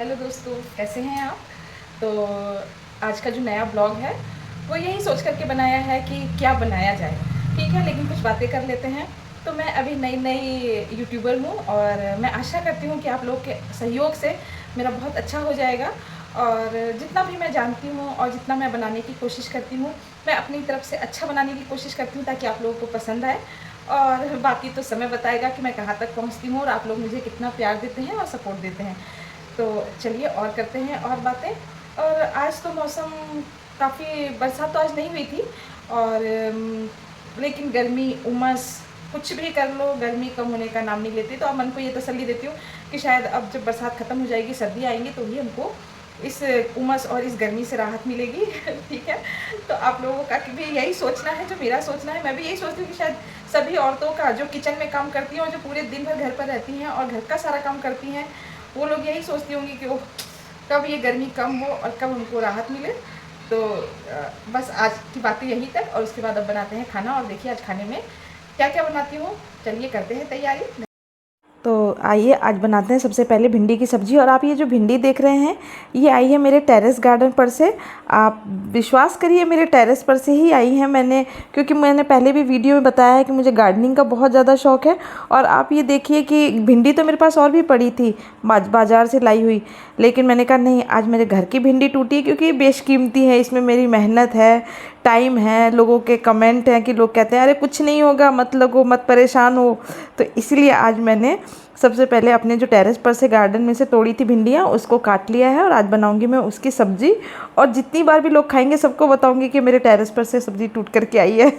Hello दोस्तों, कैसे हैं आप। तो आज का जो नया ब्लॉग है वो यही सोच करके बनाया है कि क्या बनाया जाए। ठीक है, लेकिन कुछ बातें कर लेते हैं। तो मैं अभी नई नई यूट्यूबर हूँ और मैं आशा करती हूँ कि आप लोग के सहयोग से मेरा बहुत अच्छा हो जाएगा। और जितना भी मैं जानती हूँ और जितना मैं बनाने की कोशिश करती हूँ, मैं अपनी तरफ से अच्छा बनाने की कोशिश करती हूँ ताकि आप लोगों को पसंद आए। और बाकी तो समय बताएगा कि मैं कहाँ तक पहुँचती हूँ और आप लोग मुझे कितना प्यार देते हैं और सपोर्ट देते हैं। तो चलिए और करते हैं और बातें। और आज तो मौसम काफ़ी, बरसात तो आज नहीं हुई थी। और लेकिन गर्मी, उमस, कुछ भी कर लो, गर्मी कम होने का नाम नहीं लेती। तो अब मन को ये तसल्ली देती हूँ कि शायद अब जब बरसात ख़त्म हो जाएगी, सर्दी आएंगी, तो ही हमको इस उमस और इस गर्मी से राहत मिलेगी। ठीक है, तो आप लोगों का भी यही सोचना है जो मेरा सोचना है। मैं भी यही सोचती हूँ कि शायद सभी औरतों का जो किचन में काम करती हैं और जो पूरे दिन भर घर पर रहती हैं और घर का सारा काम करती हैं, वो लोग यही सोचती होंगी कि वो कब ये गर्मी कम हो और कब उनको राहत मिले। तो बस आज की बातें यही तक, और उसके बाद अब बनाते हैं खाना। और देखिए आज खाने में क्या क्या बनाती हूँ, चलिए करते हैं तैयारी। तो आइए आज बनाते हैं सबसे पहले भिंडी की सब्ज़ी। और आप ये जो भिंडी देख रहे हैं, ये आई है मेरे टेरेस गार्डन पर से। आप विश्वास करिए, मेरे टेरेस पर से ही आई है मैंने, क्योंकि मैंने पहले भी वीडियो में बताया है कि मुझे गार्डनिंग का बहुत ज़्यादा शौक़ है। और आप ये देखिए कि भिंडी तो मेरे पास और भी पड़ी थी बाज़ार से लाई हुई, लेकिन मैंने कहा नहीं, आज मेरे घर की भिंडी टूटी है क्योंकि ये बेशकीमती है, इसमें मेरी मेहनत है, टाइम है, लोगों के कमेंट हैं कि लोग कहते हैं अरे कुछ नहीं होगा, मत लगो, मत परेशान हो। तो इसलिए आज मैंने सबसे पहले अपने जो टेरेस पर से गार्डन में से तोड़ी थी भिंडियाँ, उसको काट लिया है और आज बनाऊंगी मैं उसकी सब्ज़ी। और जितनी बार भी लोग खाएंगे सबको बताऊंगी कि मेरे टेरेस पर से सब्ज़ी टूट करके आई है।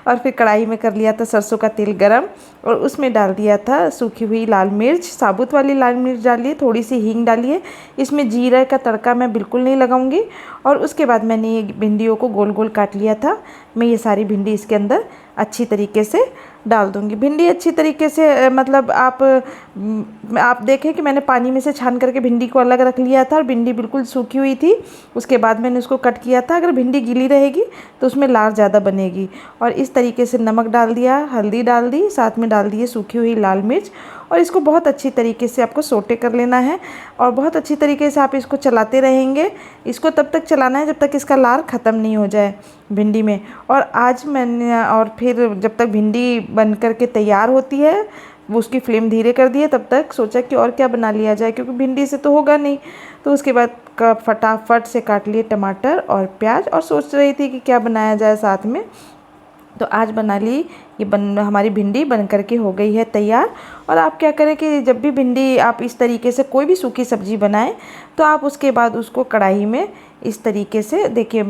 और फिर कढ़ाई में कर लिया था सरसों का तेल गरम, और उसमें डाल दिया था सूखी हुई लाल मिर्च, साबुत वाली लाल मिर्च डालिए, थोड़ी सी हींग डालिए। इसमें जीरा का तड़का मैं बिल्कुल नहीं लगाऊंगी। और उसके बाद मैंने ये भिंडियों को गोल गोल काट लिया था। मैं ये सारी भिंडी इसके अंदर अच्छी तरीके से डाल दूंगी। भिंडी अच्छी तरीके से मतलब आप देखें कि मैंने पानी में से छान करके भिंडी को अलग रख लिया था और भिंडी बिल्कुल सूखी हुई थी। उसके बाद मैंने उसको कट किया था। अगर भिंडी गीली रहेगी तो उसमें लार ज़्यादा बनेगी। और इस तरीके से नमक डाल दिया, हल्दी डाल दी, साथ में डाल दिए सूखी हुई लाल मिर्च। और इसको बहुत अच्छी तरीके से आपको सोटे कर लेना है और बहुत अच्छी तरीके से आप इसको चलाते रहेंगे। इसको तब तक चलाना है जब तक इसका लार ख़त्म नहीं हो जाए भिंडी में। और आज मैंने, और फिर जब तक भिंडी बन कर के तैयार होती है, वो उसकी फ्लेम धीरे कर दी है, तब तक सोचा कि और क्या बना लिया जाए, क्योंकि भिंडी से तो होगा नहीं। तो उसके बाद फटाफट से काट लिए टमाटर और प्याज, और सोच रही थी कि क्या बनाया जाए साथ में। तो आज बना ली ये हमारी भिंडी बन करके हो गई है तैयार। और आप क्या करें कि जब भी भिंडी आप इस तरीके से कोई भी सूखी सब्ज़ी बनाएं, तो आप उसके बाद उसको कढ़ाई में इस तरीके से देखिए,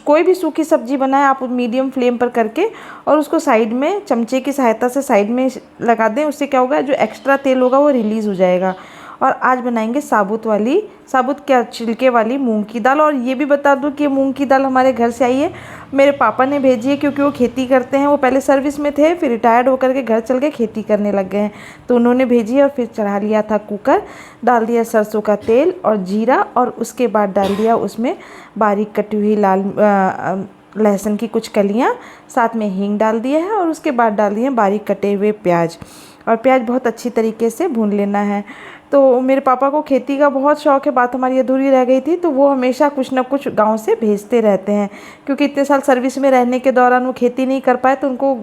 कोई भी सूखी सब्ज़ी बनाएं आप मीडियम फ्लेम पर करके, और उसको साइड में चमचे की सहायता से साइड में लगा दें। उससे क्या होगा, जो एक्स्ट्रा तेल होगा वो रिलीज़ हो जाएगा। और आज बनाएंगे साबुत क्या छिलके वाली मूंग की दाल। और ये भी बता दूं कि मूंग की दाल हमारे घर से आई है, मेरे पापा ने भेजी है, क्योंकि वो खेती करते हैं। वो पहले सर्विस में थे, फिर रिटायर्ड होकर के घर चल के खेती करने लग गए हैं, तो उन्होंने भेजी है। और फिर चढ़ा लिया था कुकर, डाल दिया सरसों का तेल और जीरा, और उसके बाद डाल दिया उसमें बारीक कटी हुई लहसुन की कुछ कलियाँ, साथ में हींग डाल दिया है। और उसके बाद डाल दिए बारीक कटे हुए प्याज, और प्याज बहुत अच्छी तरीके से भून लेना है। तो मेरे पापा को खेती का बहुत शौक़ है, बात हमारी अधूरी रह गई थी, तो वो हमेशा कुछ ना कुछ गांव से भेजते रहते हैं, क्योंकि इतने साल सर्विस में रहने के दौरान वो खेती नहीं कर पाए, तो उनको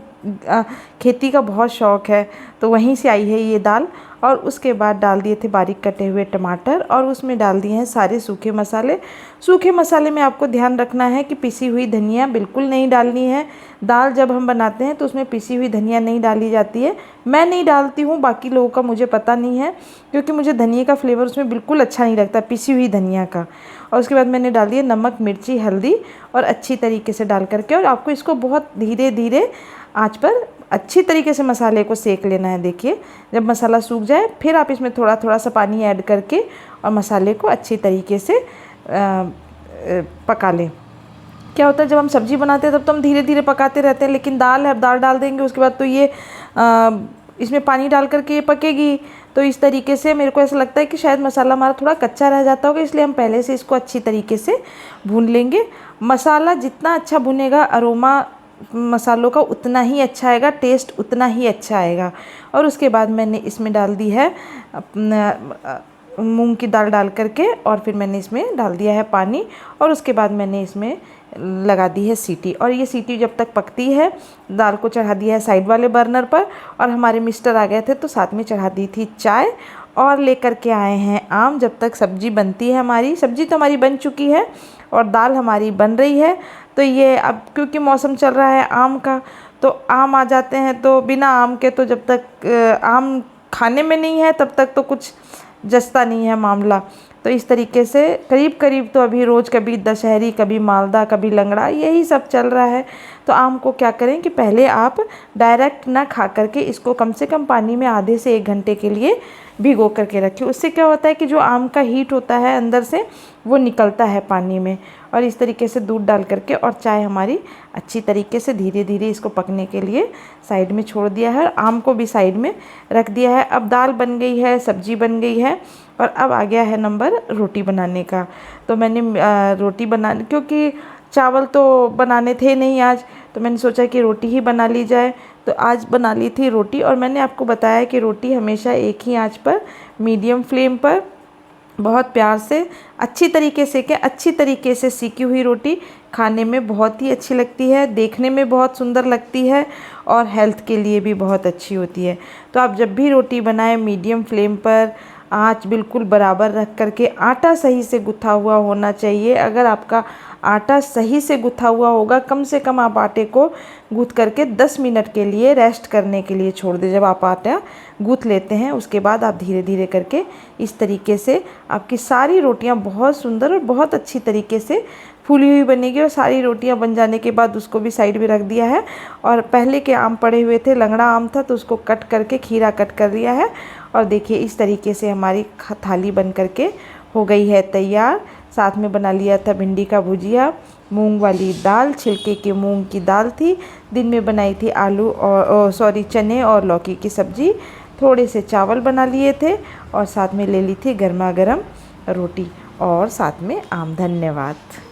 खेती का बहुत शौक़ है। तो वहीं से आई है ये दाल। और उसके बाद डाल दिए थे बारीक कटे हुए टमाटर, और उसमें डाल दिए हैं सारे सूखे मसाले। सूखे मसाले में आपको ध्यान रखना है कि पिसी हुई धनिया बिल्कुल नहीं डालनी है। दाल जब हम बनाते हैं तो उसमें पिसी हुई धनिया नहीं डाली जाती है। मैं नहीं डालती हूँ, बाकी लोगों का मुझे पता नहीं है, क्योंकि मुझे धनिया का फ्लेवर उसमें बिल्कुल अच्छा नहीं लगता, पिसी हुई धनिया का। और उसके बाद मैंने डाल दिया नमक, मिर्ची, हल्दी, और अच्छी तरीके से डाल करके, और आपको इसको बहुत धीरे धीरे आँच पर अच्छी तरीके से मसाले को सेक लेना है। देखिए, जब मसाला सूख जाए फिर आप इसमें थोड़ा थोड़ा सा पानी ऐड करके और मसाले को अच्छी तरीके से पका लें। क्या होता है, जब हम सब्ज़ी बनाते हैं तब तो हम धीरे धीरे पकाते रहते हैं, लेकिन दाल है, दाल डाल देंगे उसके बाद तो ये इसमें पानी डाल करके ये पकेगी। तो इस तरीके से मेरे को ऐसा लगता है कि शायद मसाला हमारा थोड़ा कच्चा रह जाता होगा, इसलिए हम पहले से इसको अच्छी तरीके से भून लेंगे। मसाला जितना अच्छा भुनेगा, अरोमा मसालों का उतना ही अच्छा आएगा, टेस्ट उतना ही अच्छा आएगा। और उसके बाद मैंने इसमें डाल दी है मूंग की दाल डाल करके और फिर मैंने इसमें डाल दिया है पानी और उसके बाद मैंने इसमें लगा दी है सीटी। और ये सीटी जब तक पकती है दाल को चढ़ा दिया है साइड वाले बर्नर पर। और हमारे मिस्टर आ गए थे तो साथ में चढ़ा दी थी चाय और लेकर के आए हैं आम। जब तक सब्ज़ी बनती है, हमारी सब्ज़ी तो हमारी बन चुकी है और दाल हमारी बन रही है। तो ये अब क्योंकि मौसम चल रहा है आम का, तो आम आ जाते हैं, तो बिना आम के तो जब तक आम खाने में नहीं है तब तक तो कुछ जचता नहीं है मामला। तो इस तरीके से करीब करीब तो अभी रोज़ कभी दशहरी, कभी मालदा, कभी लंगड़ा, यही सब चल रहा है। तो आम को क्या करें कि पहले आप डायरेक्ट ना खा करके इसको कम से कम पानी में आधे से 1 घंटे के लिए भिगो करके रखें। उससे क्या होता है कि जो आम का हीट होता है अंदर से वो निकलता है पानी में। और इस तरीके से दूध डाल करके और चाय हमारी अच्छी तरीके से धीरे धीरे इसको पकने के लिए साइड में छोड़ दिया है और आम को भी साइड में रख दिया है। अब दाल बन गई है, सब्जी बन गई है और अब आ गया है नंबर रोटी बनाने का। तो मैंने रोटी क्योंकि चावल तो बनाने थे नहीं आज, तो मैंने सोचा कि रोटी ही बना ली जाए। तो आज बना ली थी रोटी और मैंने आपको बताया कि रोटी हमेशा एक ही आंच पर, मीडियम फ्लेम पर बहुत प्यार से अच्छी तरीके से सेकी हुई रोटी खाने में बहुत ही अच्छी लगती है, देखने में बहुत सुंदर लगती है और हेल्थ के लिए भी बहुत अच्छी होती है। तो आप जब भी रोटी बनाएं मीडियम फ्लेम पर, आंच बिल्कुल बराबर रख करके, आटा सही से गुथा हुआ होना चाहिए। अगर आपका आटा सही से गुथा हुआ होगा, कम से कम आप आटे को गूँथ करके 10 मिनट के लिए रेस्ट करने के लिए छोड़ दें। जब आप आटा गूँथ लेते हैं उसके बाद आप धीरे धीरे करके इस तरीके से आपकी सारी रोटियां बहुत सुंदर और बहुत अच्छी तरीके से फूली हुई बनेगी। और सारी रोटियां बन जाने के बाद उसको भी साइड में रख दिया है। और पहले के आम पड़े हुए थे, लंगड़ा आम था, तो उसको कट करके खीरा कट कर दिया है। और देखिए इस तरीके से हमारी थाली बन करके हो गई है तैयार। साथ में बना लिया था भिंडी का भुजिया, मूंग वाली दाल, छिलके के मूंग की दाल थी, दिन में बनाई थी चने और लौकी की सब्जी, थोड़े से चावल बना लिए थे और साथ में ले ली थी गर्मा गर्म रोटी और साथ में आम। धन्यवाद।